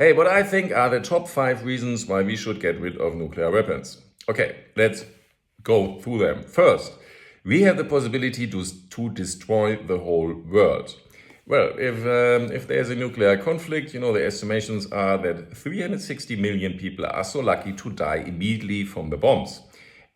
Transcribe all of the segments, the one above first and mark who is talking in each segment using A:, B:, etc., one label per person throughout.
A: Hey, what I think are the top 5 reasons why we should get rid of nuclear weapons. Okay, let's go through them. First, we have the possibility to destroy the whole world. Well, if there's a nuclear conflict, the estimations are that 360 million people are so lucky to die immediately from the bombs.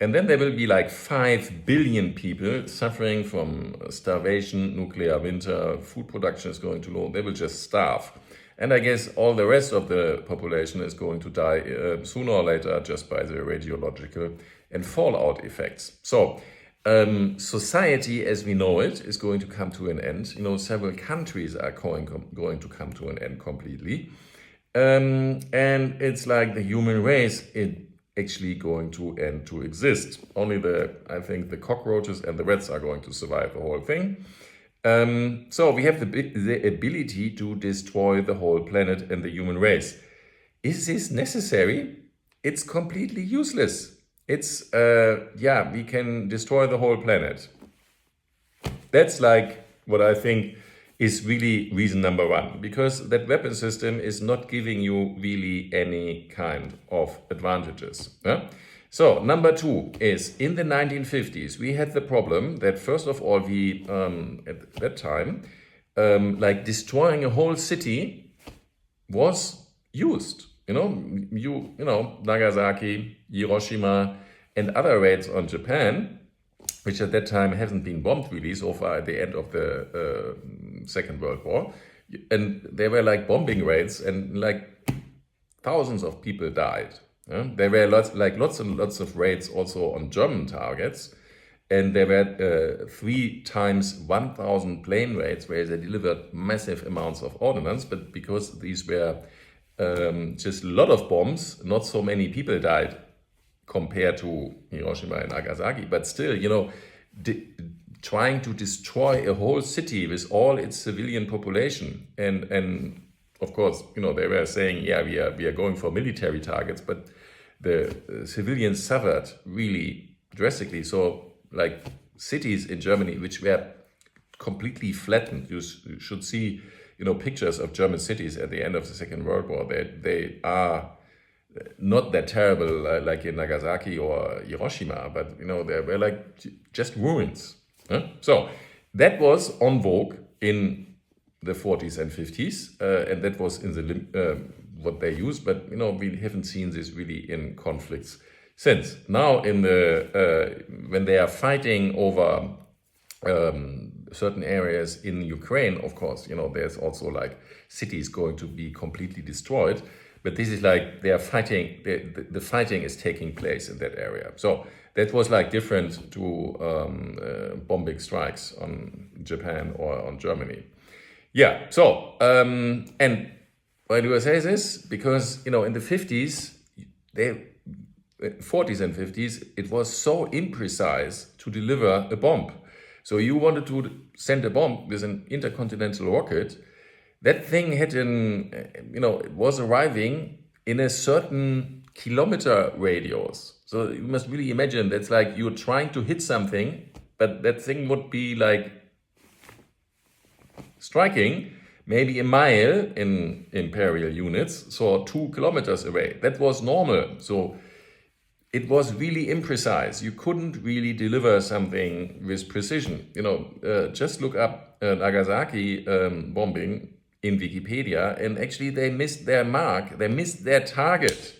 A: And then there will be like 5 billion people suffering from starvation, nuclear winter, food production is going too low. They will just starve. And I guess all the rest of the population is going to die sooner or later just by the radiological and fallout effects. So society as we know it is going to come to an end. Several countries are going to come to an end completely. And it's like the human race is actually going to end to exist. Only I think the cockroaches and the rats are going to survive the whole thing. So we have the ability to destroy the whole planet and the human race. Is this necessary? It's completely useless. It's, we can destroy the whole planet. That's like what I think is really reason number 1, because that weapon system is not giving you really any kind of advantages. Yeah? So number 2 is in the 1950s, we had the problem that first of all, we, at that time, like destroying a whole city was used. Nagasaki, Hiroshima, and other raids on Japan, which at that time hasn't been bombed really so far at the end of the Second World War. And there were like bombing raids and like thousands of people died. There were lots and lots of raids also on German targets. And there were 3 times 1,000 plane raids where they delivered massive amounts of ordnance. But because these were just a lot of bombs, not so many people died compared to Hiroshima and Nagasaki, but still, trying to destroy a whole city with all its civilian population, and of course, they were saying, we are going for military targets, but the civilians suffered really drastically. So, like cities in Germany which were completely flattened, you should see, pictures of German cities at the end of the Second World War. They are not that terrible like in Nagasaki or Hiroshima, but they were like just ruins. So that was en vogue in the 40s and 50s, and that was in the what they used. But we haven't seen this really in conflicts since. Now in the when they are fighting over certain areas in Ukraine, of course, there's also like cities going to be completely destroyed. But this is like they are fighting, the fighting is taking place in that area. So that was like different to bombing strikes on Japan or on Germany. Yeah, so, and why do I say this? Because, in the 50s, 40s and 50s, it was so imprecise to deliver a bomb. So you wanted to send a bomb with an intercontinental rocket. That thing had it was arriving in a certain kilometer radius. So you must really imagine that's like you're trying to hit something, but that thing would be like striking maybe a mile in imperial units, so 2 kilometers away. That was normal. So it was really imprecise. You couldn't really deliver something with precision. Just look up Nagasaki bombing in Wikipedia, and actually they missed their mark, they missed their target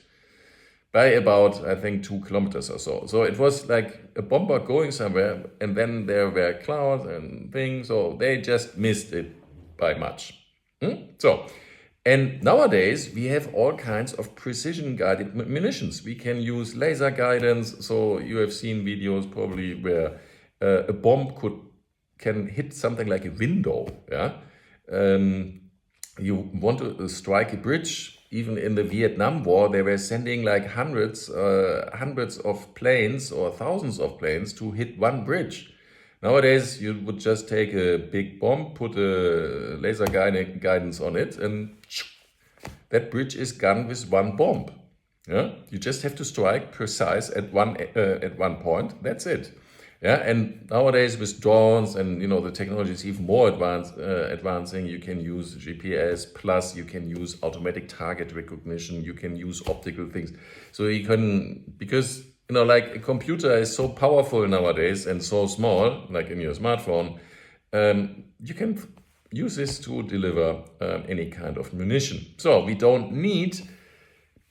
A: by about, I think, 2 kilometers or so. So it was like a bomber going somewhere, and then there were clouds and things, so they just missed it by much. So, and nowadays we have all kinds of precision-guided munitions. We can use laser guidance, so you have seen videos probably where a bomb can hit something like a window, you want to strike a bridge. Even in the Vietnam War, they were sending like hundreds of planes or thousands of planes to hit one bridge. Nowadays, you would just take a big bomb, put a laser guidance on it, and that bridge is gone with one bomb. You just have to strike precise at one point. That's it. Yeah, and nowadays with drones and the technology is even more advancing. You can use GPS, plus you can use automatic target recognition. You can use optical things. So you can, because like a computer is so powerful nowadays and so small, like in your smartphone, you can use this to deliver any kind of munition. So we don't need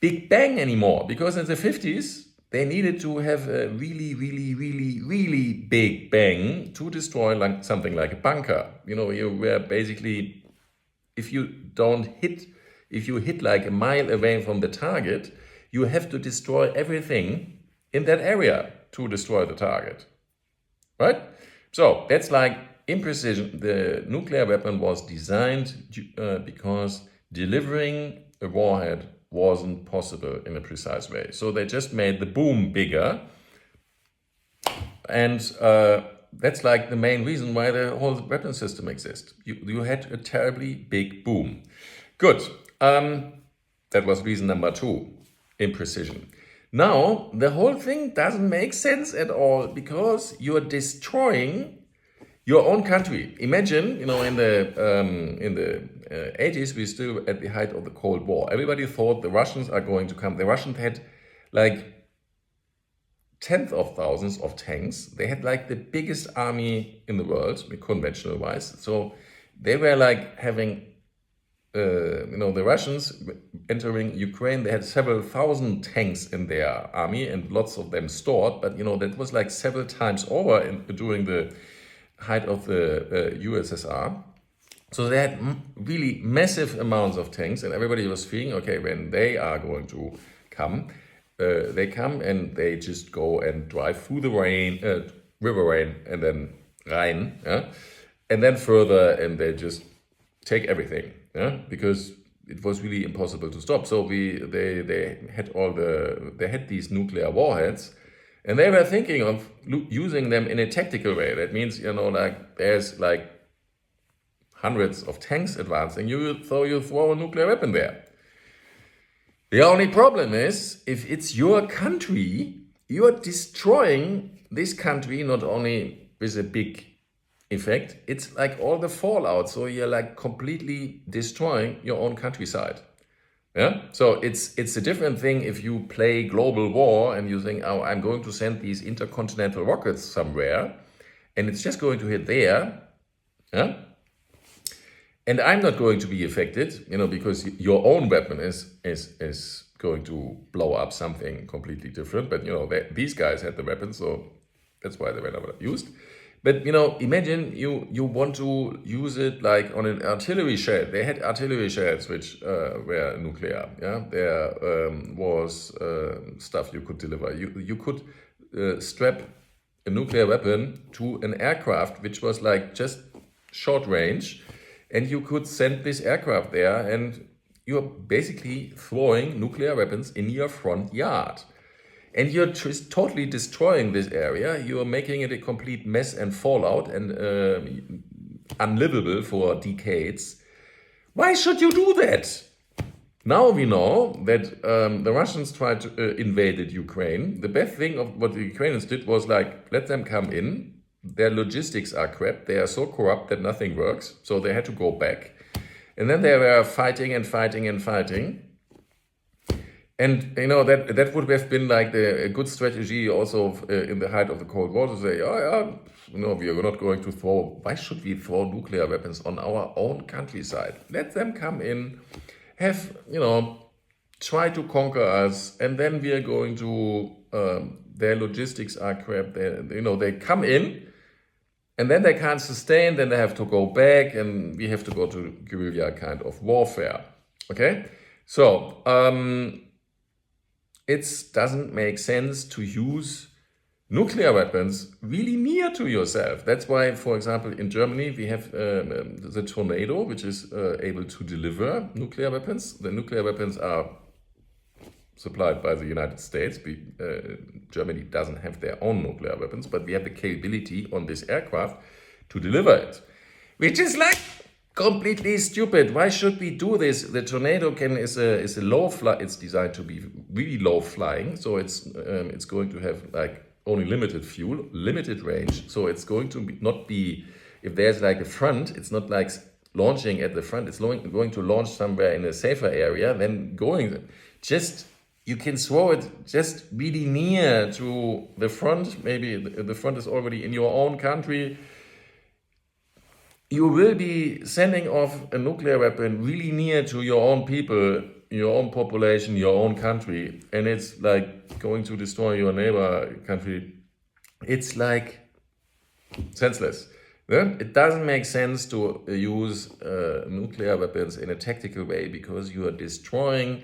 A: Big Bang anymore, because in the 50s they needed to have a really, really, really, really big bang to destroy like something like a bunker. You were basically, if you hit like a mile away from the target, you have to destroy everything in that area to destroy the target, right? So that's like imprecision. The nuclear weapon was designed because delivering a warhead wasn't possible in a precise way. So they just made the boom bigger. And that's like the main reason why the whole weapon system exists. You had a terribly big boom. Good. That was reason number 2, imprecision. Now, the whole thing doesn't make sense at all, because you're destroying your own country. Imagine, in the 80s, we're still at the height of the Cold War. Everybody thought the Russians are going to come. The Russians had like tens of thousands of tanks. They had like the biggest army in the world, conventional wise. So they were like having, the Russians entering Ukraine, they had several thousand tanks in their army and lots of them stored. But, that was like several times over during the height of the USSR. So they had really massive amounts of tanks, and everybody was feeling, okay, when they are going to come, they come and they just go and drive through the river Rhine, and then Rhine, yeah? And then further, and they just take everything, yeah? Because it was really impossible to stop. So they had these nuclear warheads. And they were thinking of using them in a tactical way. That means, like there's like hundreds of tanks advancing, you throw a nuclear weapon there. The only problem is, if it's your country, you are destroying this country not only with a big effect, it's like all the fallout. So you're like completely destroying your own countryside. Yeah, so it's a different thing if you play global war and you think, oh, I'm going to send these intercontinental rockets somewhere, and it's just going to hit there, yeah, and I'm not going to be affected, because your own weapon is going to blow up something completely different. But these guys had the weapons, so that's why they were never used. But imagine you want to use it like on an artillery shell. They had artillery shells which were nuclear. Yeah, there was stuff you could deliver. You could strap a nuclear weapon to an aircraft which was like just short range, and you could send this aircraft there, and you're basically throwing nuclear weapons in your front yard. And you're just totally destroying this area. You're making it a complete mess and fallout and unlivable for decades. Why should you do that? Now we know that the Russians tried to invaded Ukraine. The best thing of what the Ukrainians did was like, let them come in. Their logistics are crap. They are so corrupt that nothing works. So they had to go back. And then they were fighting and fighting and fighting. And that would have been like a good strategy also in the height of the Cold War to say, we are not going to why should we throw nuclear weapons on our own countryside? Let them come in, have, try to conquer us, and then we are going to, their logistics are crap. They come in, and then they can't sustain, then they have to go back, and we have to go to guerrilla kind of warfare. Okay? So, it doesn't make sense to use nuclear weapons really near to yourself. That's why, for example, in Germany, we have the Tornado, which is able to deliver nuclear weapons. The nuclear weapons are supplied by the United States. Germany doesn't have their own nuclear weapons, but we have the capability on this aircraft to deliver it, which is like completely stupid. Why should we do this? The Tornado is a low fly. It's designed to be really low flying, so it's going to have like only limited fuel, limited range. So it's going to not be, if there's like a front, it's not like launching at the front, it's going to launch somewhere in a safer area, then you can throw it just really near to the front. Maybe the front is already in your own country. You will be sending off a nuclear weapon really near to your own people, your own population, your own country, and it's like going to destroy your neighbor country. It's like senseless. Yeah? It doesn't make sense to use nuclear weapons in a tactical way, because you are destroying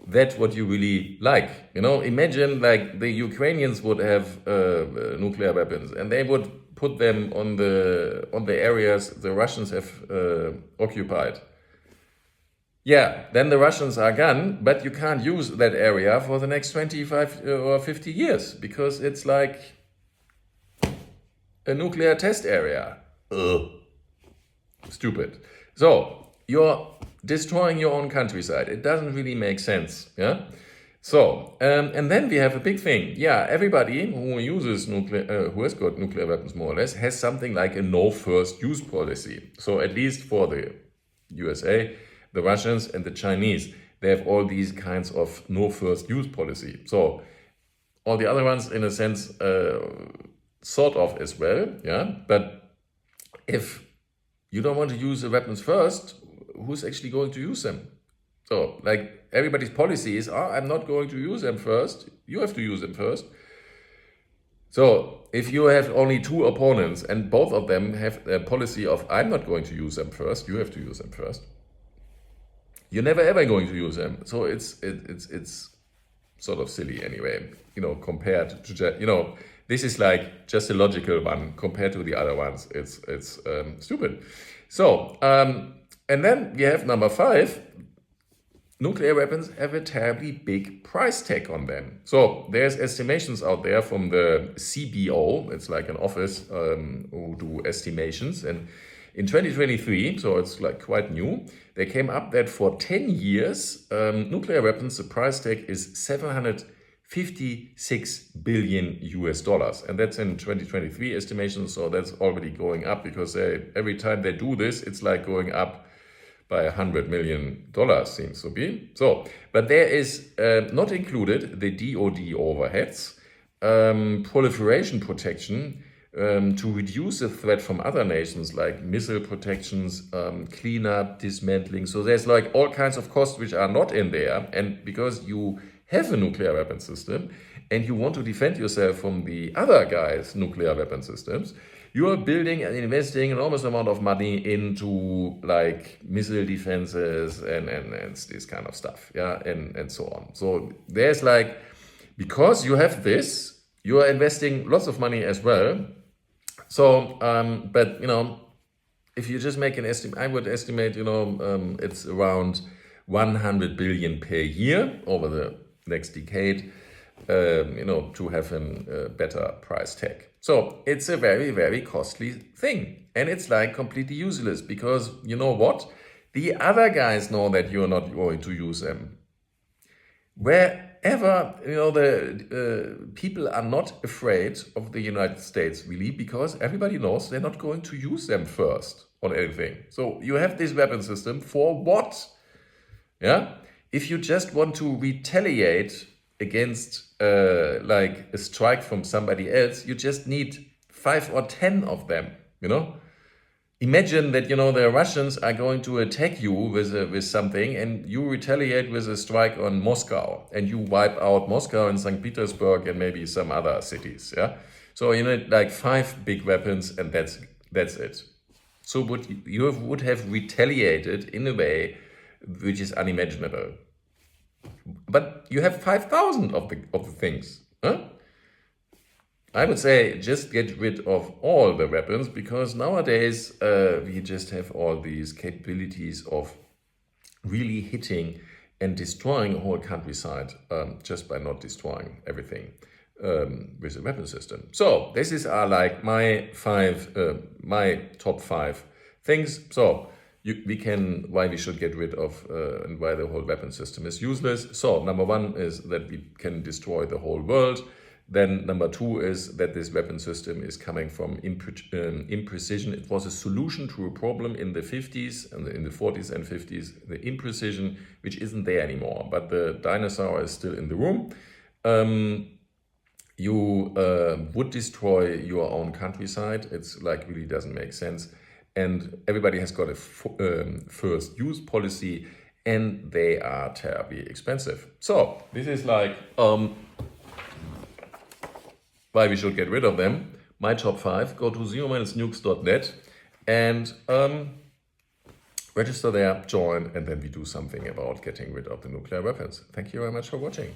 A: that what you really like. Imagine like the Ukrainians would have nuclear weapons, and they would put them on the areas the Russians have occupied. Yeah, then the Russians are gone, but you can't use that area for the next 25 or 50 years, because it's like a nuclear test area. Ugh. Stupid. So you're destroying your own countryside. It doesn't really make sense. Yeah. So and then we have a big thing. Yeah, everybody who uses who has got nuclear weapons more or less has something like a no first use policy. So at least for the USA, the Russians and the Chinese, they have all these kinds of no first use policy. So all the other ones, in a sense, sort of as well. Yeah, but if you don't want to use the weapons first, who's actually going to use them? So, like, everybody's policy is, I'm not going to use them first. You have to use them first. So, if you have only two opponents and both of them have a policy of, I'm not going to use them first, you have to use them first, you're never ever going to use them. So it's sort of silly anyway, compared to, this is like just a logical one compared to the other ones. It's stupid. So, and then we have number 5. Nuclear weapons have a terribly big price tag on them. So there's estimations out there from the CBO. It's like an office who do estimations. And in 2023, so it's like quite new, they came up that for 10 years, nuclear weapons, the price tag is $756 billion. And that's in 2023 estimations. So that's already going up, because every time they do this, it's like going up by $100 million, seems to be. So, but there is not included the DoD overheads, proliferation protection to reduce the threat from other nations, like missile protections, cleanup, dismantling. So there's like all kinds of costs which are not in there. And because you have a nuclear weapon system and you want to defend yourself from the other guys' nuclear weapon systems, you are building and investing an enormous amount of money into like missile defenses and this kind of stuff, yeah, and so on. So there's like, because you have this, you are investing lots of money as well. So, but if you just make an estimate, I would estimate, it's around 100 billion per year over the next decade, to have a better price tag. So it's a very, very costly thing. And it's like completely useless, because you know what? The other guys know that you're not going to use them. Wherever, the people are not afraid of the United States, really, because everybody knows they're not going to use them first on anything. So you have this weapon system for what? Yeah? If you just want to retaliate against like a strike from somebody else, you just need 5 or 10 of them, Imagine that, the Russians are going to attack you with something, and you retaliate with a strike on Moscow, and you wipe out Moscow and St. Petersburg and maybe some other cities, yeah? So you need like 5 big weapons, and that's it. So you would have retaliated in a way which is unimaginable. But you have 5,000 of the things. Huh? I would say just get rid of all the weapons, because nowadays we just have all these capabilities of really hitting and destroying a whole countryside just by not destroying everything with a weapon system. So this is like my top 5 things. So why we should get rid of and why the whole weapon system is useless. So number 1 is that we can destroy the whole world. Then number two is that this weapon system is coming from imprecision. It was a solution to a problem in the 50s and in the 40s and 50s, the imprecision, which isn't there anymore. But the dinosaur is still in the room. You would destroy your own countryside. It's like really doesn't make sense. And everybody has got a first use policy, and they are terribly expensive. So this is like why we should get rid of them. My top 5, go to zero-nukes.net and register there, join, and then we do something about getting rid of the nuclear weapons. Thank you very much for watching.